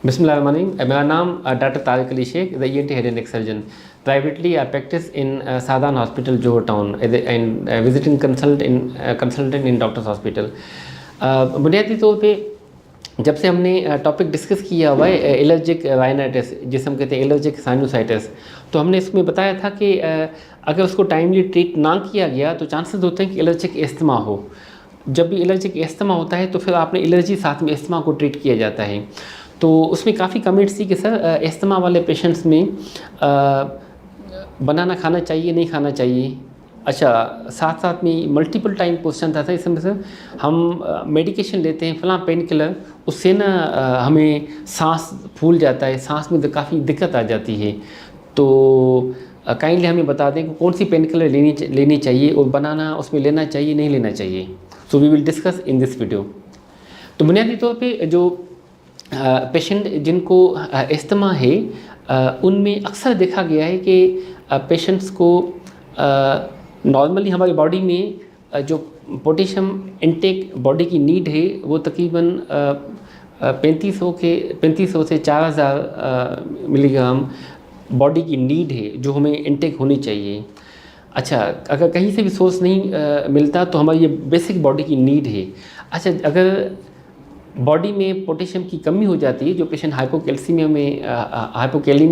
बिस्मिल्लाहिर्रहमानिर्रहीम। मेरा नाम doctor Tariq Ali Sheikh, the ENT head and neck surgeon. Privately I practice in Saadan hospital Johar town and visiting consultant in doctors hospital. बुनियादी तौर पे जब से हमने टॉपिक डिस्कस किया हुआ है एलर्जिक राइनाइटिस, जिसे हम कहते हैं एलर्जिक साइनोसाइटिस, तो हमने इसमें बताया था कि अगर उसको टाइमली ट्रीट ना किया गया तो चांसेस होते हैं कि एलर्जिक एस्थमा हो। जब भी एलर्जिक एस्थमा होता है तो फिर आपने एलर्जी साथ में एस्थमा को ट्रीट किया जाता है। तो उसमें काफ़ी कमेंट्स थी कि सर एस्थमा वाले पेशेंट्स में बनाना खाना चाहिए नहीं खाना चाहिए। अच्छा, साथ साथ में मल्टीपल टाइम क्वेश्चन था इसमें सर हम मेडिकेशन लेते हैं फलां पेन किलर, उससे ना हमें सांस फूल जाता है, सांस में तो काफ़ी दिक्कत आ जाती है। तो काइंडली हमें बता दें कि कौन सी पेन किलर लेनी चाहिए और बनाना उसमें लेना चाहिए नहीं लेना चाहिए। So we will discuss in this video. तो बुनियादी तौर पे जो पेशेंट जिनको एस्थमा है उनमें अक्सर देखा गया है कि पेशेंट्स को नॉर्मली हमारी बॉडी में जो पोटेशियम इनटेक बॉडी की नीड है वो तकरीबन 3500 से 4000 मिलीग्राम बॉडी की नीड है जो हमें इनटेक होनी चाहिए। अच्छा, अगर कहीं से भी सोर्स नहीं मिलता तो हमारी ये बेसिक बॉडी की नीड है। अच्छा, अगर बॉडी में पोटेशियम की कमी हो जाती है, जो पेशेंट हाइपोकैलेमिया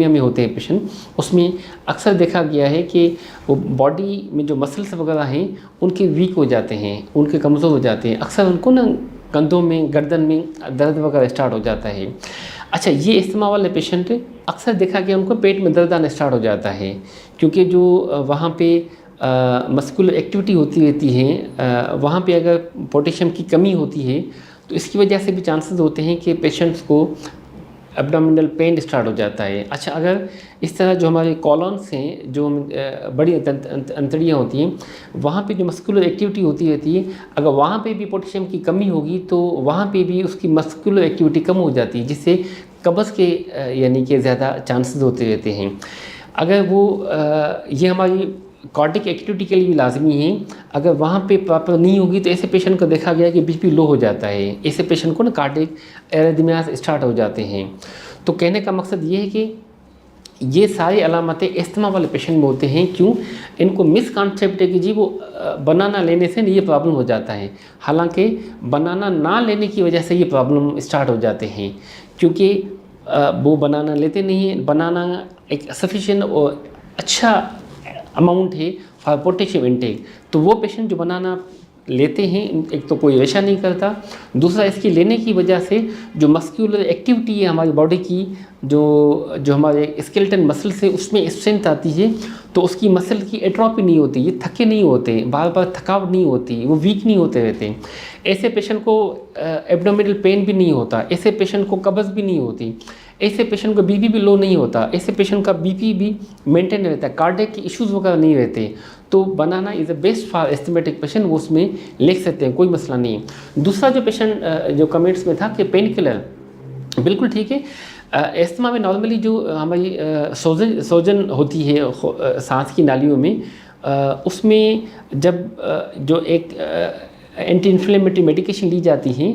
में होते हैं पेशेंट, उसमें अक्सर देखा गया है कि वो बॉडी में जो मसल्स वगैरह हैं उनके वीक हो जाते हैं, उनके कमज़ोर हो जाते हैं। अक्सर उनको ना कंधों में गर्दन में दर्द वगैरह स्टार्ट हो जाता है। अच्छा, ये एस्थमा वाले पेशेंट अक्सर देखा गया उनको पेट में दर्द आना स्टार्ट हो जाता है, क्योंकि जो वहाँ पे मस्कुलर एक्टिविटी होती रहती है, वहाँ पे अगर पोटेशियम की कमी होती है तो इसकी वजह से भी चांसेस होते हैं कि पेशेंट्स को एब्डोमिनल पेन स्टार्ट हो जाता है। अच्छा, अगर इस तरह जो हमारे कॉलन्स हैं, जो बड़ी अंतड़ियाँ होती हैं, वहाँ पे जो मस्कुलर एक्टिविटी होती रहती है, अगर वहाँ पे भी पोटेशियम की कमी होगी तो वहाँ पे भी उसकी मस्कुलर एक्टिविटी कम हो जाती है, जिससे कब्ज़ के यानी कि ज़्यादा चांसेस होते रहते हैं। अगर वो ये हमारी कार्डिक एक्टिविटी के लिए भी लाजमी है, अगर वहाँ पे प्रॉपर नहीं होगी तो ऐसे पेशेंट को देखा गया कि बीपी लो हो जाता है, ऐसे पेशेंट को ना कार्डिक एरिथमियास स्टार्ट हो जाते हैं। तो कहने का मकसद ये है कि ये सारी अलामतें एस्थमा वाले पेशेंट में होते हैं। क्यों? इनको मिसकॉन्सेप्ट है कि जी वो बनाना लेने से ये प्रॉब्लम हो जाता है, हालांकि बनाना ना लेने की वजह से ये प्रॉब्लम स्टार्ट हो जाते हैं, क्योंकि वो बनाना लेते नहीं हैं। बनाना एक सफिशिएंट और अच्छा अमाउंट है फॉर पोटेशियम इनटेक, तो वो पेशेंट जो बनाना लेते हैं, एक तो कोई नशा नहीं करता, दूसरा इसकी लेने की वजह से जो मस्कुलर एक्टिविटी है हमारी बॉडी की, जो हमारे स्केलेटन मसल से उसमें स्ट्रेंथ आती है, तो उसकी मसल की एट्रोफी नहीं होती, ये थके नहीं होते, बार बार थकावट नहीं होती, वो वीक नहीं होते रहते। ऐसे पेशेंट को एब्डोमिनल पेन भी नहीं होता, ऐसे पेशेंट को कब्ज़ भी नहीं होती, ऐसे पेशेंट का बीपी भी लो नहीं होता, ऐसे पेशेंट का बीपी भी मेंटेन रहता है, कार्डियक के इश्यूज़ वगैरह नहीं रहते। तो banana is a best for asthmatic patient, वो उसमें लिख सकते हैं, कोई मसला नहीं है। दूसरा जो पेशेंट जो कमेंट्स में था कि पेन किलर, बिल्कुल ठीक है। एस्थमा में नॉर्मली जो हमारी सोजन होती है सांस की नालियों में, उसमें जब जो एक एंटी इन्फ्लेमेटरी मेडिकेशन ली जाती है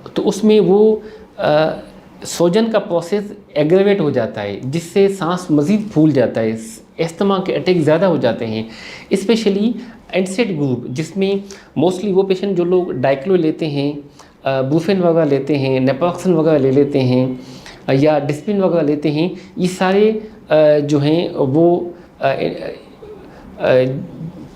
तो उसमें वो सोजन का प्रोसेस एग्रेवेट हो जाता है, जिससे सांस मज़ीद फूल जाता है, एस्थमा के अटैक ज़्यादा हो जाते हैं। स्पेशली एनसेड ग्रुप, जिसमें मोस्टली वो पेशेंट जो लोग डाइक्लो लेते हैं, ब्रूफेन वगैरह लेते हैं, नेप्रोक्सन वगैरह ले लेते हैं या डिस्पिन वगैरह लेते हैं, ये सारे जो हैं वो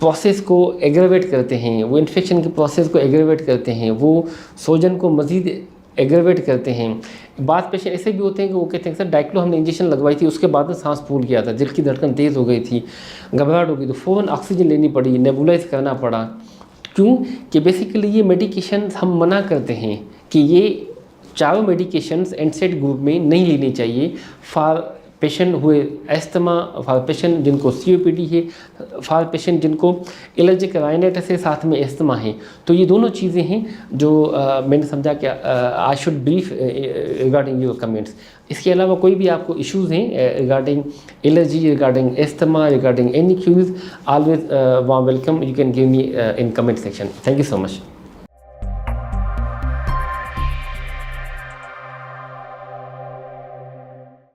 प्रोसेस को एग्रेवेट करते हैं, वो इन्फेक्शन के प्रोसेस को एग्रेवेट करते हैं, वो सोजन को मज़ीद एग्रेवेट करते हैं। बात पेशेंट ऐसे भी होते हैं कि वो कहते हैं सर डाइक्लो हमने इंजेक्शन लगवाई थी, उसके बाद में सांस फूल गया था, दिल की धड़कन तेज़ हो गई थी, घबराहट हो गई, तो फ़ौरन ऑक्सीजन लेनी पड़ी, नेबुलाइज करना पड़ा। क्यों? कि बेसिकली ये मेडिकेशन हम मना करते हैं कि ये चारों मेडिकेशंस एनसेड ग्रुप में नहीं लेनी चाहिए फॉर पेशेंट हुए एस्थमा, फॉर पेशेंट जिनको COPD है, फॉर पेशेंट जिनको एलर्जिक राइनाइटिस है साथ में एस्थमा है। तो ये दोनों चीज़ें हैं जो मैंने समझा कि I should brief regarding your comments. इसके अलावा कोई भी आपको इश्यूज़ हैं regarding allergy, regarding asthma, regarding any queries, always warm welcome, you can give me in comment section. Thank you so much.